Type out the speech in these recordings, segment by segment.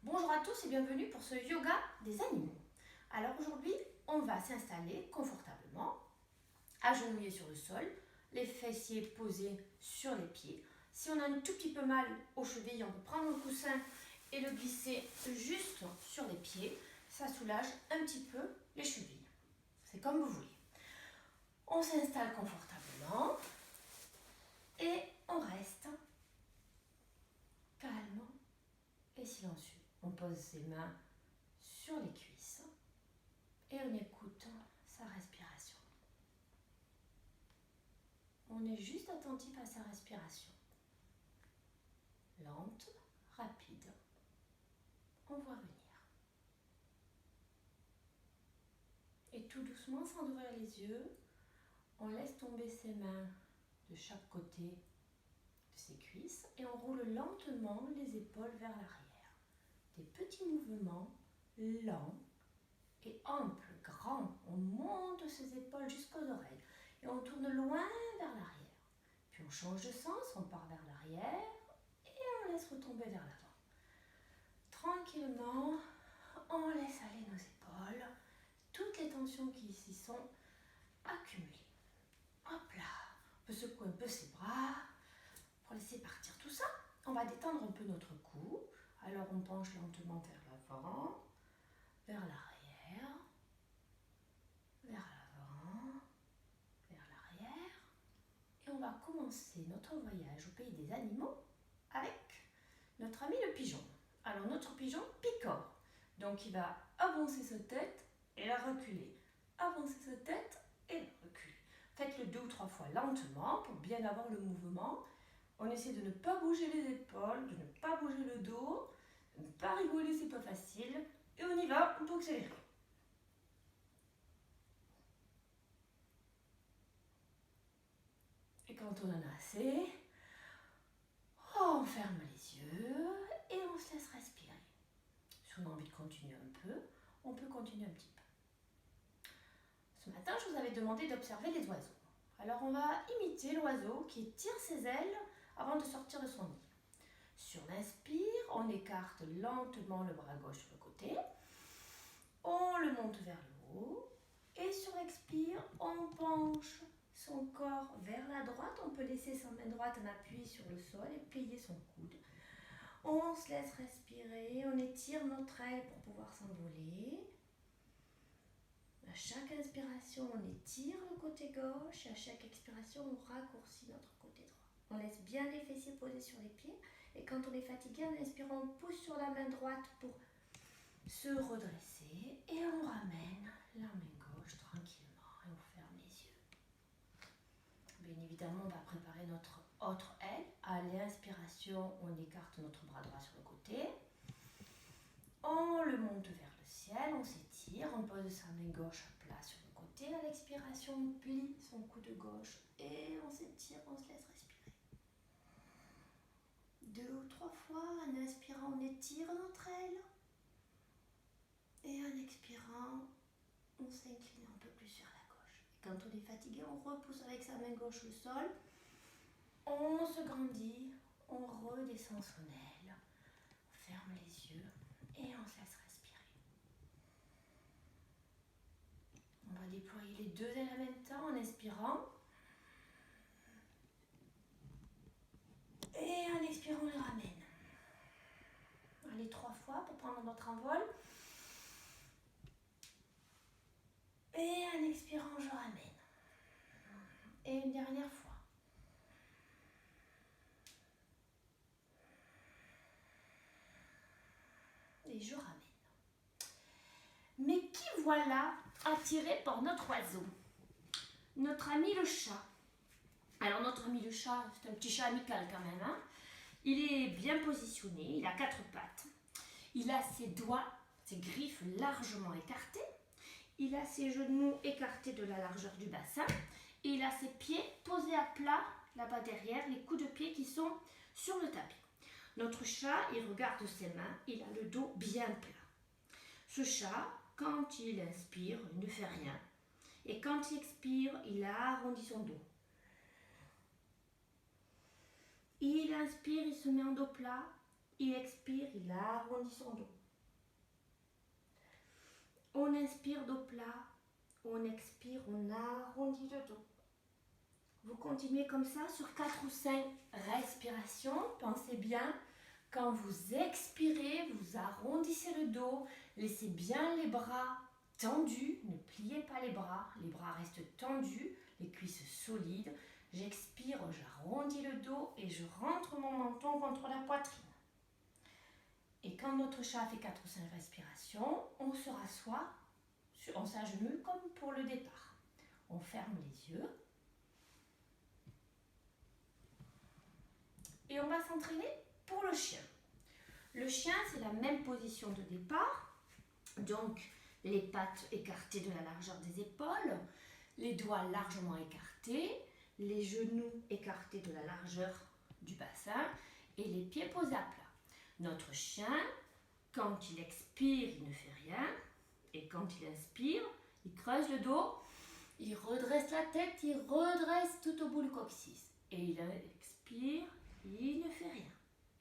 Bonjour à tous et bienvenue pour ce yoga des animaux. Alors aujourd'hui, on va s'installer confortablement, agenouillés sur le sol, les fessiers posés sur les pieds. Si on a un tout petit peu mal aux chevilles, on peut prendre le coussin et le glisser juste sur les pieds. Ça soulage un petit peu les chevilles. C'est comme vous voulez. On s'installe confortablement et on reste calme et silencieux. On pose ses mains sur les cuisses et on écoute sa respiration. On est juste attentif à sa respiration. Lente, rapide. On voit venir. Et tout doucement, sans ouvrir les yeux, on laisse tomber ses mains de chaque côté de ses cuisses et on roule lentement les épaules vers l'arrière. Des petits mouvements lents et amples, grands. On monte ses épaules jusqu'aux oreilles et on tourne loin vers l'arrière. Puis on change de sens, on part vers l'arrière et on laisse retomber vers l'avant. Tranquillement, on laisse aller nos épaules, toutes les tensions qui s'y sont accumulées. Hop là, on peut secouer un peu ses bras pour laisser partir tout ça. On va détendre un peu notre cou. Alors on penche lentement vers l'avant, vers l'arrière, vers l'avant, vers l'arrière. Et on va commencer notre voyage au pays des animaux avec notre ami le pigeon. Alors notre pigeon picore. Donc il va avancer sa tête et la reculer. Avancer sa tête et la reculer. Faites-le 2 ou 3 fois lentement pour bien avoir le mouvement. On essaie de ne pas bouger les épaules, de ne pas bouger le dos, de ne pas rigoler, c'est pas facile. Et on y va, on peut accélérer. Et quand on en a assez, on ferme les yeux et on se laisse respirer. Si on a envie de continuer un peu, on peut continuer un petit peu. Ce matin, je vous avais demandé d'observer les oiseaux. Alors on va imiter l'oiseau qui tire ses ailes avant de sortir de son nid. Sur l'inspire, on écarte lentement le bras gauche sur le côté. On le monte vers le haut. Et sur l'expire, on penche son corps vers la droite. On peut laisser sa main droite en appui sur le sol et plier son coude. On se laisse respirer. On étire notre aile pour pouvoir s'envoler. À chaque inspiration, on étire le côté gauche et à chaque expiration, on raccourcit notre côté droit. On laisse bien les fessiers posés sur les pieds et quand on est fatigué, en inspirant, on pousse sur la main droite pour se redresser et on ramène la main gauche tranquillement et on ferme les yeux. Bien évidemment, on va préparer notre autre aile. À l'inspiration, on écarte notre bras droit sur le côté. On le monte vers le ciel, on s'étire, on pose sa main gauche à plat sur le côté. À l'expiration, on plie son coude gauche et on s'étire, on se laisse respirer. 2 ou 3 fois, en inspirant, on étire notre aile. Et en expirant, on s'incline un peu plus vers la gauche. Et quand on est fatigué, on repousse avec sa main gauche le sol. On se grandit, on redescend son aile, on ferme les yeux et on se laisse respirer. On va déployer les 2 ailes en même temps en inspirant. Et en expirant, on les ramène. Allez 3 fois pour prendre notre envol. Et en expirant, je ramène. Et une dernière fois. Et je ramène. Mais qui voilà attiré par notre oiseau? Notre ami le chat. Alors notre ami le chat, c'est un petit chat amical quand même. Hein, il est bien positionné, il a 4 pattes. Il a ses doigts, ses griffes largement écartées. Il a ses genoux écartés de la largeur du bassin. Et il a ses pieds posés à plat, là-bas derrière, les coups de pied qui sont sur le tapis. Notre chat, il regarde ses mains, il a le dos bien plat. Ce chat, quand il inspire, il ne fait rien. Et quand il expire, il arrondit son dos. Il inspire, il se met en dos plat. il expire, il arrondit son dos. On inspire dos plat, on expire, on arrondit le dos. Vous continuez comme ça sur 4 ou 5 respirations. Pensez bien, quand vous expirez, vous arrondissez le dos, laissez bien les bras tendus, ne pliez pas les bras restent tendus, les cuisses solides. J'expire, j'arrondis le dos et je rentre mon menton contre la poitrine. Et quand notre chat fait 4 ou 5 respirations, on se rassoit, on s'agenouille comme pour le départ. On ferme les yeux. Et on va s'entraîner pour le chien. Le chien, c'est la même position de départ. Donc, les pattes écartées de la largeur des épaules, les doigts largement écartés, les genoux écartés de la largeur du bassin et les pieds posés à plat. Notre chien, quand il expire, il ne fait rien. Et quand il inspire, il creuse le dos, il redresse la tête, il redresse tout au bout du coccyx. Et il expire, il ne fait rien.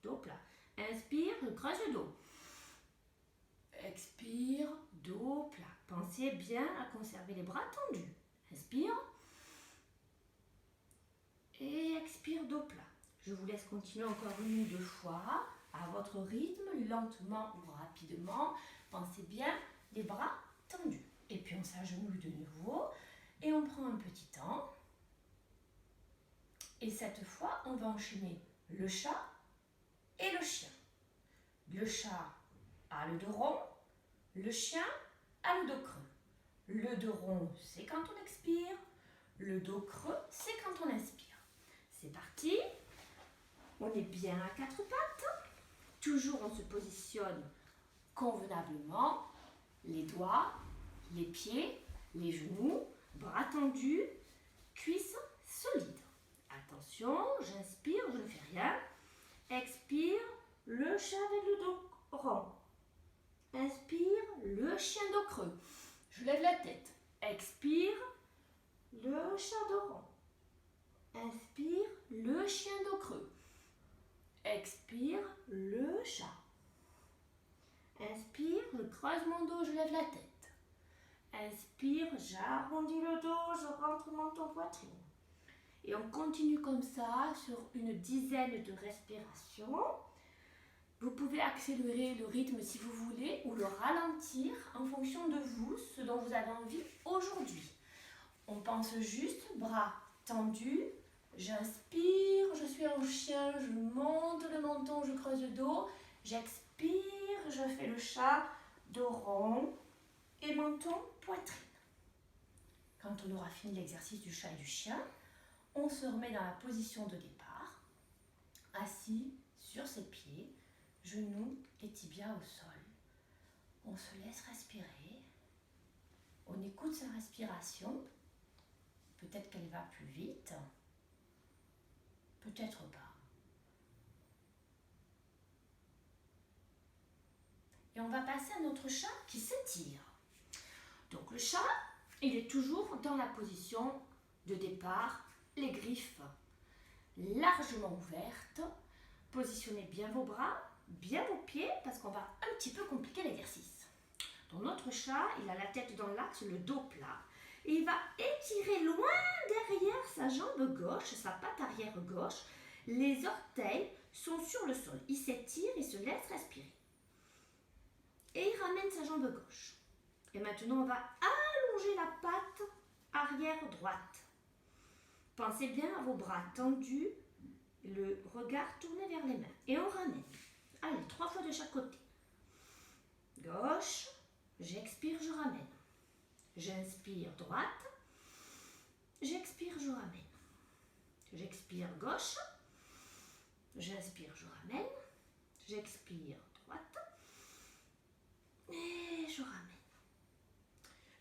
Dos plat. Inspire, je creuse le dos. Expire, dos plat. Pensez bien à conserver les bras tendus. Inspire. Et expire, dos plat. Je vous laisse continuer encore 1 ou 2 fois à votre rythme, lentement ou rapidement. Pensez bien, les bras tendus. Et puis on s'agenouille de nouveau et on prend un petit temps. Et cette fois, on va enchaîner le chat et le chien. Le chat a le dos rond, le chien a le dos creux. Le dos rond, c'est quand on expire. Le dos creux, c'est quand on inspire. C'est parti. On est bien à 4 pattes. Toujours on se positionne convenablement. Les doigts, les pieds, les genoux, bras tendus, cuisses solides. Attention, j'inspire, je ne fais rien. Expire, le chat avec le dos rond. Inspire, le chien dos creux. Je lève la tête. Expire, le chat dos rond. Inspire, le chien dos creux. Expire, le chat. Inspire, je creuse mon dos, je lève la tête. Inspire, j'arrondis le dos, je rentre menton poitrine. Et on continue comme ça sur une dizaine de respirations. Vous pouvez accélérer le rythme si vous voulez ou le ralentir en fonction de vous, ce dont vous avez envie aujourd'hui. On pense juste, bras tendus, j'inspire, je suis en chien, je monte le menton, je creuse le dos, j'expire, je fais le chat, dos rond et menton, poitrine. Quand on aura fini l'exercice du chat et du chien, on se remet dans la position de départ, assis sur ses pieds, genoux et tibias au sol. On se laisse respirer, on écoute sa respiration, peut-être qu'elle va plus vite, peut-être pas. Et on va passer à notre chat qui s'étire. Donc le chat, il est toujours dans la position de départ, les griffes largement ouvertes. Positionnez bien vos bras, bien vos pieds, parce qu'on va un petit peu compliquer l'exercice. Donc notre chat, il a la tête dans l'axe, le dos plat. Et il va étirer loin derrière sa jambe gauche, sa patte arrière gauche. Les orteils sont sur le sol. Il s'étire, il se laisse respirer. Et il ramène sa jambe gauche. Et maintenant, on va allonger la patte arrière droite. Pensez bien à vos bras tendus, le regard tourné vers les mains. Et on ramène. Allez, 3 fois de chaque côté. Gauche, j'expire, je ramène. J'inspire, droite. J'expire, je ramène. J'expire, gauche. J'inspire, je ramène. J'expire, droite. Et je ramène.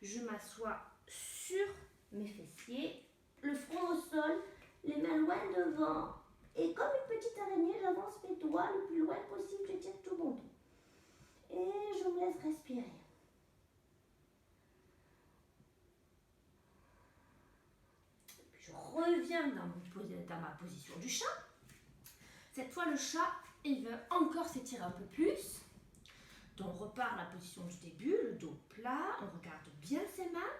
Je m'assois sur mes fessiers, le front au sol, les mains loin devant. Et comme une petite araignée, j'avance mes doigts le plus loin possible, je tiens tout mon dos. Et je me laisse respirer. Puis je reviens dans ma position du chat. Cette fois, le chat il veut encore s'étirer un peu plus. Donc on repart à la position du début, le dos plat, on regarde bien ses mains.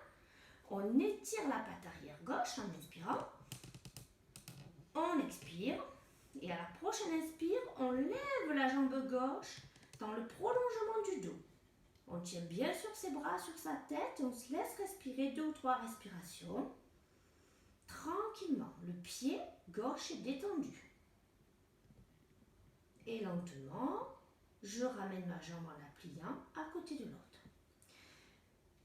On étire la patte arrière gauche en inspirant. On expire. Et à la prochaine inspire, on lève la jambe gauche dans le prolongement du dos. On tient bien sur ses bras, sur sa tête et on se laisse respirer 2 ou 3 respirations. Tranquillement, le pied gauche est détendu. Et lentement, je ramène ma jambe en la pliant à côté de l'autre.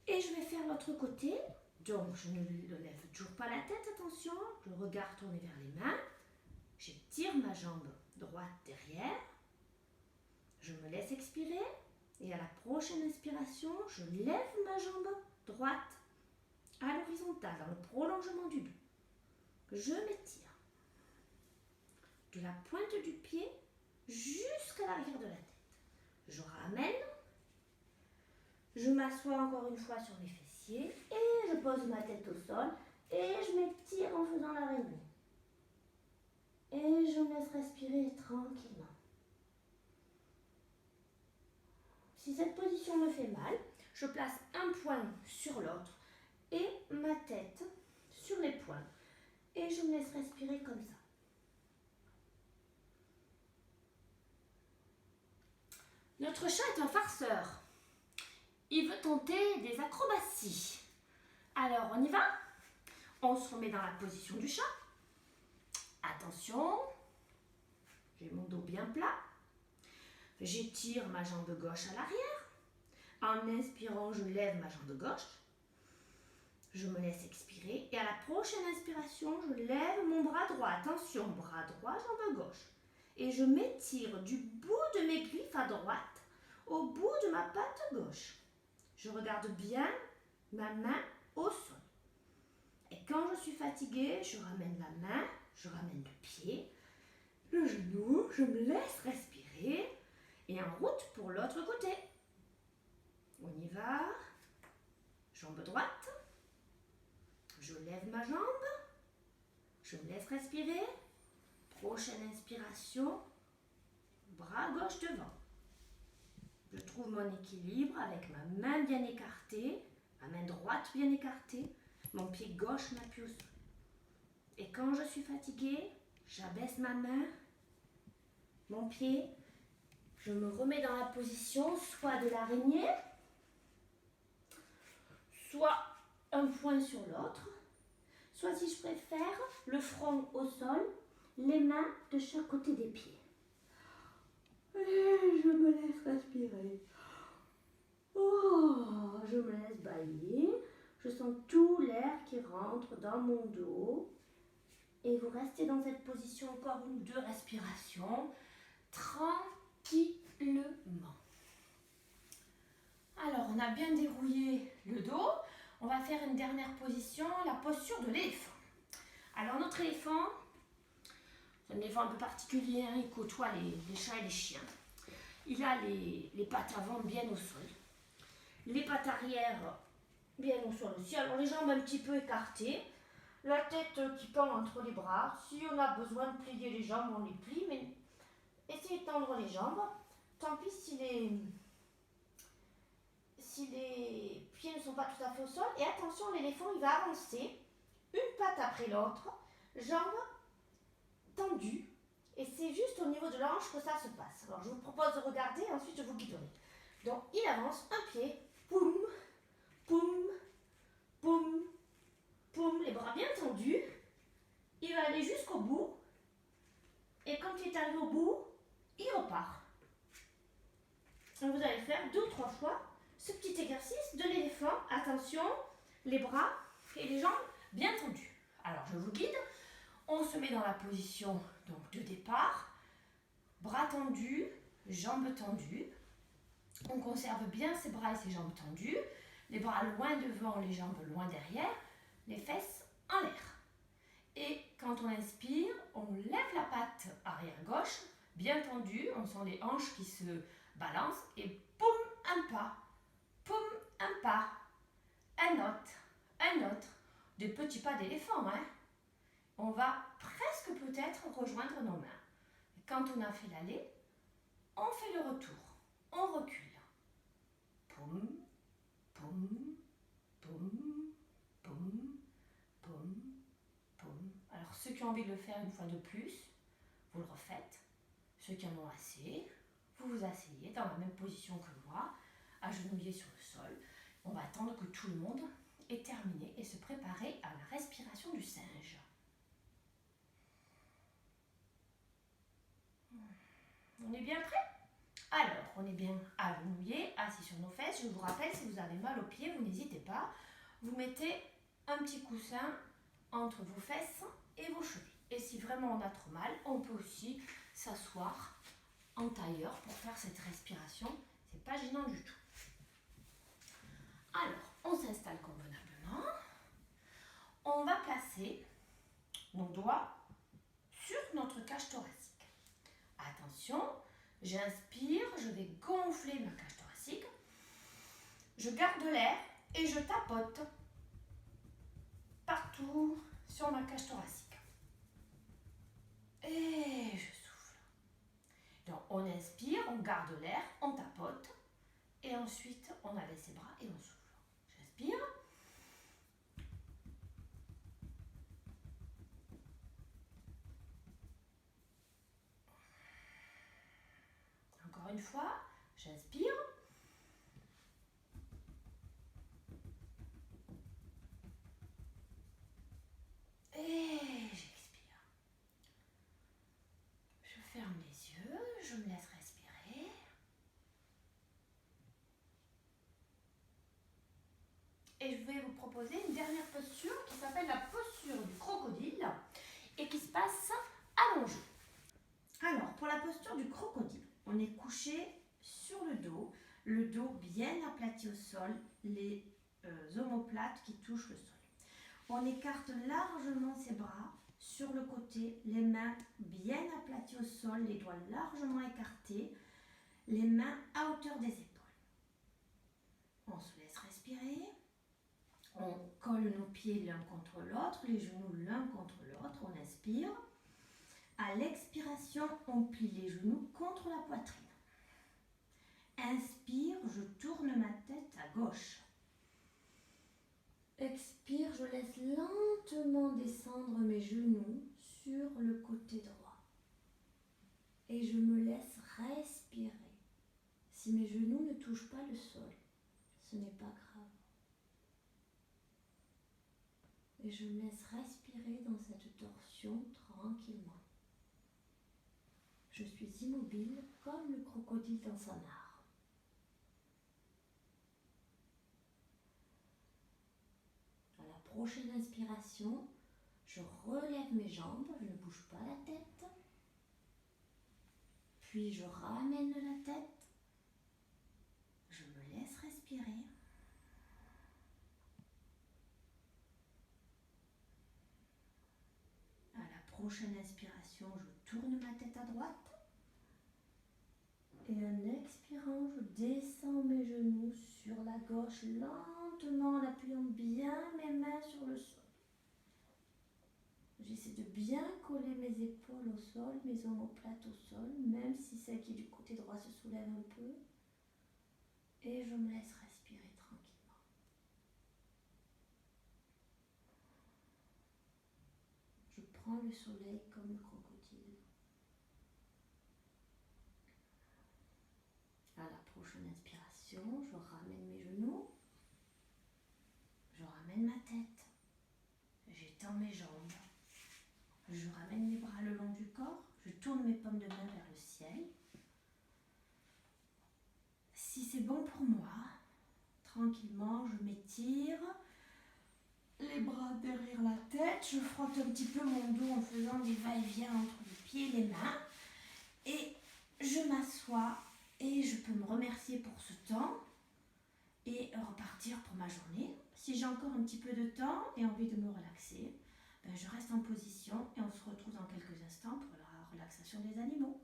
Et je vais faire l'autre côté. Donc, je ne lève toujours pas la tête, attention. Le regard tourné vers les mains. J'étire ma jambe droite derrière. Je me laisse expirer. Et à la prochaine inspiration, je lève ma jambe droite à l'horizontale, dans le prolongement du dos. Je m'étire. De la pointe du pied jusqu'à l'arrière de la tête. Je ramène. Je m'assois encore une fois sur mes fessiers et je pose ma tête au sol et je m'étire en faisant l'araignée. Et je me laisse respirer tranquillement. Si cette position me fait mal, je place un poing sur l'autre et ma tête sur les poings. Et je me laisse respirer comme ça. Notre chat est un farceur. Il veut tenter des acrobaties. Alors, on y va? On se remet dans la position du chat. Attention, j'ai mon dos bien plat. J'étire ma jambe gauche à l'arrière. En inspirant, je lève ma jambe gauche. Je me laisse expirer. Et à la prochaine inspiration, je lève mon bras droit. Attention, bras droit, jambe gauche. Et je m'étire du bout de mes griffes à droite au bout de ma patte gauche. Je regarde bien ma main au sol. Et quand je suis fatiguée, je ramène la main, je ramène le pied, le genou, je me laisse respirer et en route pour l'autre côté. On y va. Jambe droite. Je lève ma jambe. Je me laisse respirer. Prochaine inspiration. Bras gauche devant. Je trouve mon équilibre avec ma main bien écartée, ma main droite bien écartée, mon pied gauche m'appuie au sol. Et quand je suis fatiguée, j'abaisse ma main, mon pied, je me remets dans la position soit de l'araignée, soit un point sur l'autre, soit si je préfère, le front au sol, les mains de chaque côté des pieds. Et je me laisse respirer. Oh, je me laisse bailler. Je sens tout l'air qui rentre dans mon dos. Et vous restez dans cette position encore 1 ou 2 respirations. Tranquillement. Alors, on a bien dérouillé le dos. On va faire une dernière position, la posture de l'éléphant. Alors, notre éléphant, c'est un éléphant un peu particulier, hein, il côtoie les chats et les chiens. Il a les pattes avant bien au sol, les pattes arrière bien au sol aussi. Alors les jambes un petit peu écartées, la tête qui pend entre les bras. Si on a besoin de plier les jambes, on les plie, mais essayez de tendre les jambes. Tant pis si les pieds ne sont pas tout à fait au sol. Et attention, l'éléphant il va avancer, une patte après l'autre, jambes tendues. Et c'est juste au niveau de la hanche que ça se passe. Alors je vous propose de regarder et ensuite je vous guiderai. Donc il avance, un pied, poum, poum, poum, poum, les bras bien tendus. Il va aller jusqu'au bout. Et quand il est arrivé au bout, il repart. Donc vous allez faire 2 ou 3 fois ce petit exercice de l'éléphant. Attention, les bras et les jambes bien tendus. Alors je vous guide. On se met dans la position donc, de départ, bras tendus, jambes tendues. On conserve bien ses bras et ses jambes tendues, les bras loin devant, les jambes loin derrière, les fesses en l'air. Et quand on inspire, on lève la patte arrière gauche, bien tendue, on sent les hanches qui se balancent et poum, un pas, un autre, des petits pas d'éléphant, hein. On va presque peut-être rejoindre nos mains. Quand on a fait l'aller, On fait le retour. On recule. Poum, poum, poum, poum, poum, poum. Alors ceux qui ont envie de le faire une fois de plus, vous le refaites. Ceux qui en ont assez, vous vous asseyez dans la même position que moi, agenouillés sur le sol. On va attendre que tout le monde ait terminé et se préparer à la respiration du singe. On est bien prêt? Alors, on est bien agenouillés, assis sur nos fesses. Je vous rappelle, si vous avez mal aux pieds, vous n'hésitez pas. Vous mettez un petit coussin entre vos fesses et vos chevilles. Et si vraiment on a trop mal, on peut aussi s'asseoir en tailleur pour faire cette respiration. C'est pas gênant du tout. Alors, on s'installe convenablement. On va placer nos doigts sur notre cage thoracique. Attention, j'inspire, je vais gonfler ma cage thoracique. Je garde l'air et je tapote partout sur ma cage thoracique. Et je souffle. Donc on inspire, on garde l'air, on tapote. Et ensuite, on abaisse ses bras et on souffle. J'inspire. Encore une fois, j'inspire. Et j'expire. Je ferme les yeux, je me laisse respirer. Et je vais vous proposer une dernière posture qui s'appelle la posture du crocodile et qui se passe allongée. Alors, pour la posture du crocodile, on est couché sur le dos bien aplati au sol, les omoplates qui touchent le sol. On écarte largement ses bras sur le côté, les mains bien aplaties au sol, les doigts largement écartés, les mains à hauteur des épaules. On se laisse respirer. On colle nos pieds l'un contre l'autre, les genoux l'un contre l'autre, on inspire. À l'expiration, on plie les genoux contre la poitrine. Inspire, je tourne ma tête à gauche. Expire, je laisse lentement descendre mes genoux sur le côté droit. Et je me laisse respirer. Si mes genoux ne touchent pas le sol, ce n'est pas grave. Et je me laisse respirer dans cette torsion tranquillement. Je suis immobile comme le crocodile dans sa mare. À la prochaine inspiration, je relève mes jambes, je ne bouge pas la tête. Puis je ramène la tête. Je me laisse respirer. À la prochaine inspiration, je tourne ma tête à droite. Et en expirant, je descends mes genoux sur la gauche lentement en appuyant bien mes mains sur le sol. J'essaie de bien coller mes épaules au sol, mes omoplates au sol, même si celle qui est du côté droit se soulève un peu. Et je me laisse respirer tranquillement. Je prends le soleil comme le crocodile. À la prochaine inspiration, je ramène mes genoux, je ramène ma tête, j'étends mes jambes, je ramène mes bras le long du corps, je tourne mes paumes de main vers le ciel. Si c'est bon pour moi, tranquillement, je m'étire, les bras derrière la tête, je frotte un petit peu mon dos en faisant des va-et-vient entre les pieds et les mains, et je m'assois. Et je peux me remercier pour ce temps et repartir pour ma journée. Si j'ai encore un petit peu de temps et envie de me relaxer, je reste en position et on se retrouve dans quelques instants pour la relaxation des animaux.